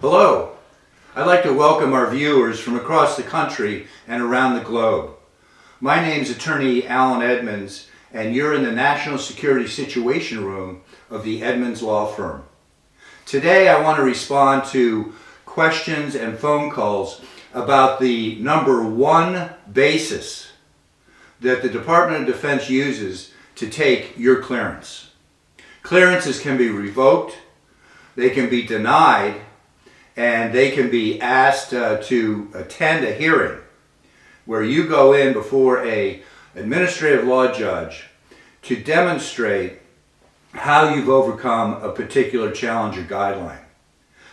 Hello, I'd like to welcome our viewers from across the country and around the globe. My name is Attorney Alan Edmunds, and you're in the National Security Situation Room of the Edmunds Law Firm. Today I want to respond to questions and phone calls about the number one basis that the Department of Defense uses to take your clearance. Clearances can be revoked, they can be denied, and they can be asked to attend a hearing where you go in before an administrative law judge to demonstrate how you've overcome a particular challenge or guideline.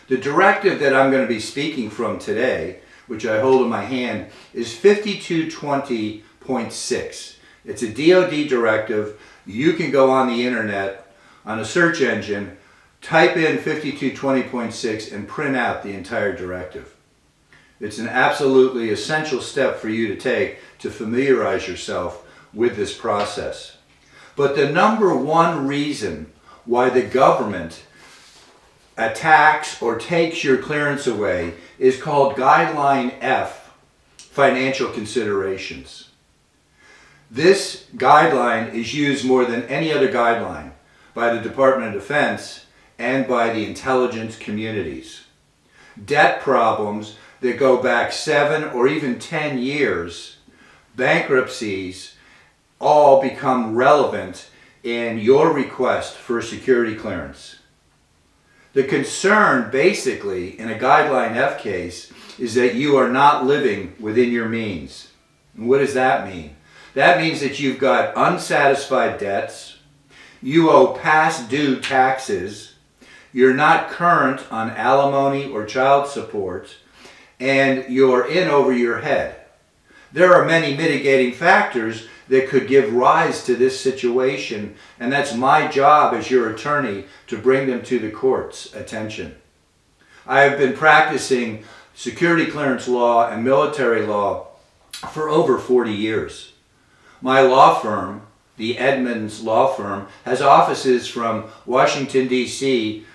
The directive that I'm going to be speaking from today, which I hold in my hand, is 5220.6. It's a DOD directive. You can go on the internet, on a search engine, type in 5220.6 and print out the entire directive. It's an absolutely essential step for you to take to familiarize yourself with this process. But the number one reason why the government attacks or takes your clearance away is called Guideline F, financial considerations. This guideline is used more than any other guideline by the Department of Defense and by the intelligence communities. Debt problems that go back 7 or even 10 years, bankruptcies, all become relevant in your request for a security clearance. The concern basically in a Guideline F case is that you are not living within your means. And what does that mean? That means that you've got unsatisfied debts, you owe past due taxes, you're not current on alimony or child support, and you're in over your head. There are many mitigating factors that could give rise to this situation, and that's my job as your attorney to bring them to the court's attention. I have been practicing security clearance law and military law for over 40 years. My law firm, the Edmunds Law Firm, has offices from Washington, D.C.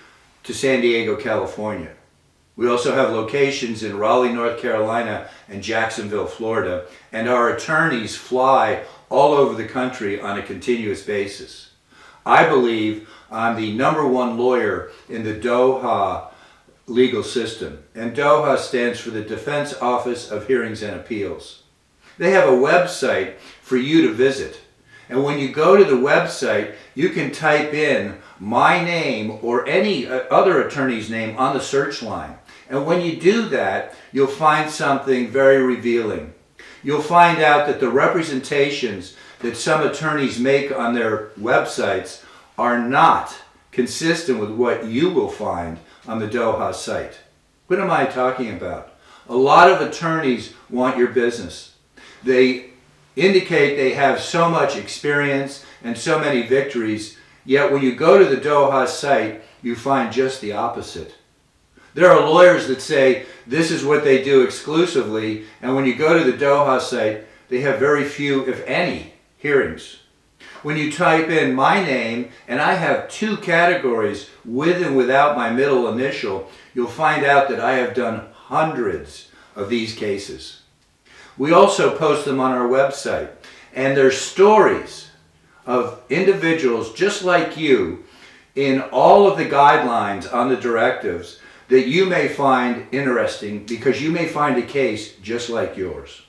to San Diego, California. We also have locations in Raleigh, North Carolina and Jacksonville, Florida, and our attorneys fly all over the country on a continuous basis. I believe I'm the number one lawyer in the DOHA legal system, and DOHA stands for the Defense Office of Hearings and Appeals. They have a website for you to visit, and when you go to the website, you can type in my name or any other attorney's name on the search line. And when you do that, you'll find something very revealing. You'll find out that the representations that some attorneys make on their websites are not consistent with what you will find on the DOHA site. What am I talking about? A lot of attorneys want your business. They indicate they have so much experience and so many victories, yet when you go to the DOHA site, you find just the opposite. There are lawyers that say this is what they do exclusively, and when you go to the DOHA site, they have very few, if any, hearings. When you type in my name, and I have 2 categories with and without my middle initial, you'll find out that I have done hundreds of these cases. We also post them on our website, and there's stories of individuals just like you in all of the guidelines on the directives that you may find interesting because you may find a case just like yours.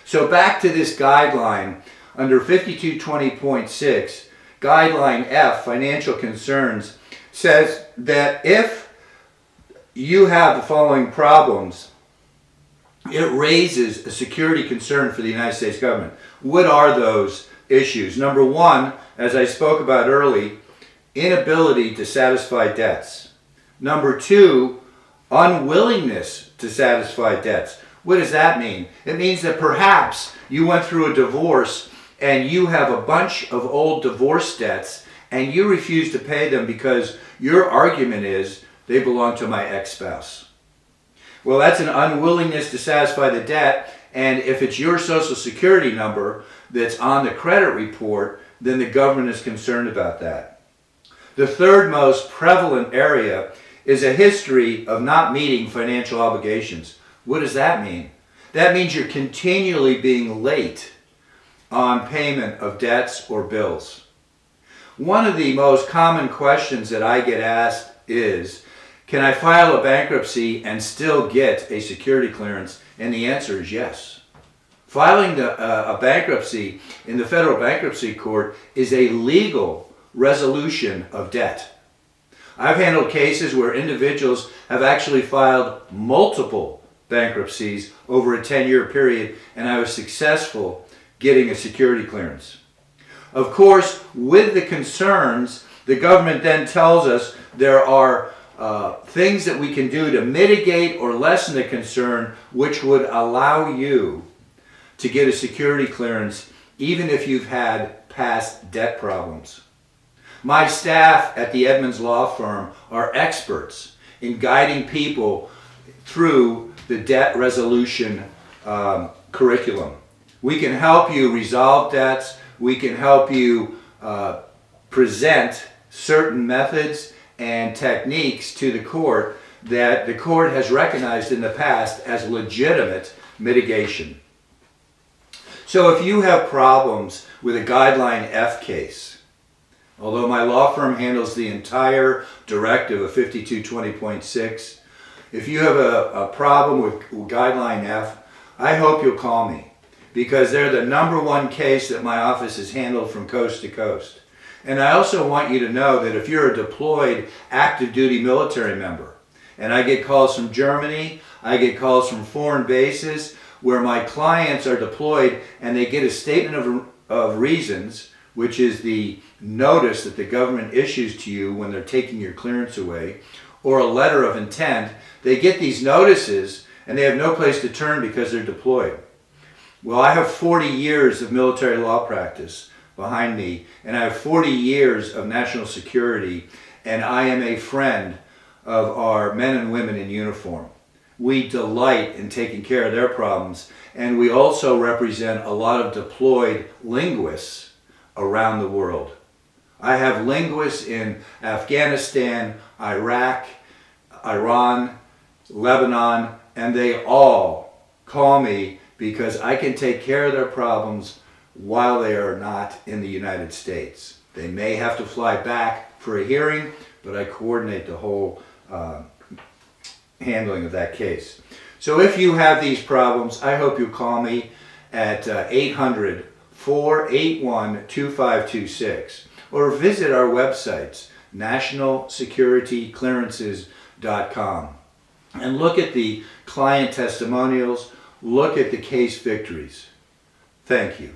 So back to this guideline under 5220.6, Guideline F, financial concerns, says that if you have the following problems, it raises a security concern for the United States government. What are those issues? Number one, as I spoke about early, inability to satisfy debts. Number two, unwillingness to satisfy debts. What does that mean? It means that perhaps you went through a divorce and you have a bunch of old divorce debts and you refuse to pay them because your argument is they belong to my ex-spouse. Well, that's an unwillingness to satisfy the debt, and if it's your Social Security number that's on the credit report, then the government is concerned about that. The third most prevalent area is a history of not meeting financial obligations. What does that mean? That means you're continually being late on payment of debts or bills. One of the most common questions that I get asked is, can I file a bankruptcy and still get a security clearance? And the answer is yes. Filing a bankruptcy in the federal bankruptcy court is a legal resolution of debt. I've handled cases where individuals have actually filed multiple bankruptcies over a 10-year period, and I was successful getting a security clearance. Of course, with the concerns, the government then tells us there are things that we can do to mitigate or lessen the concern, which would allow you to get a security clearance even if you've had past debt problems. My staff at the Edmunds law firm are experts in guiding people through the debt resolution curriculum. We can help you resolve debts. We can help you present certain methods and techniques to the court that the court has recognized in the past as legitimate mitigation. So if you have problems with a Guideline F case, although my law firm handles the entire directive of 5220.6, if you have a problem with Guideline F, I hope you'll call me, because they're the #1 case that my office has handled from coast to coast. And I also want you to know that if you're a deployed active duty military member, and I get calls from Germany, I get calls from foreign bases where my clients are deployed and they get a statement of reasons, which is the notice that the government issues to you when they're taking your clearance away, or a letter of intent. They get these notices and they have no place to turn because they're deployed. Well, I have 40 years of military law practice behind me, and I have 40 years of national security, and I am a friend of our men and women in uniform. We delight in taking care of their problems, and we also represent a lot of deployed linguists around the world. I have linguists in Afghanistan, Iraq, Iran, Lebanon, and they all call me because I can take care of their problems while they are not in the United States. They may have to fly back for a hearing, but I coordinate the whole handling of that case. So if you have these problems, I hope you call me at 800-481-2526 or visit our websites, nationalsecurityclearances.com, and look at the client testimonials, look at the case victories. Thank you.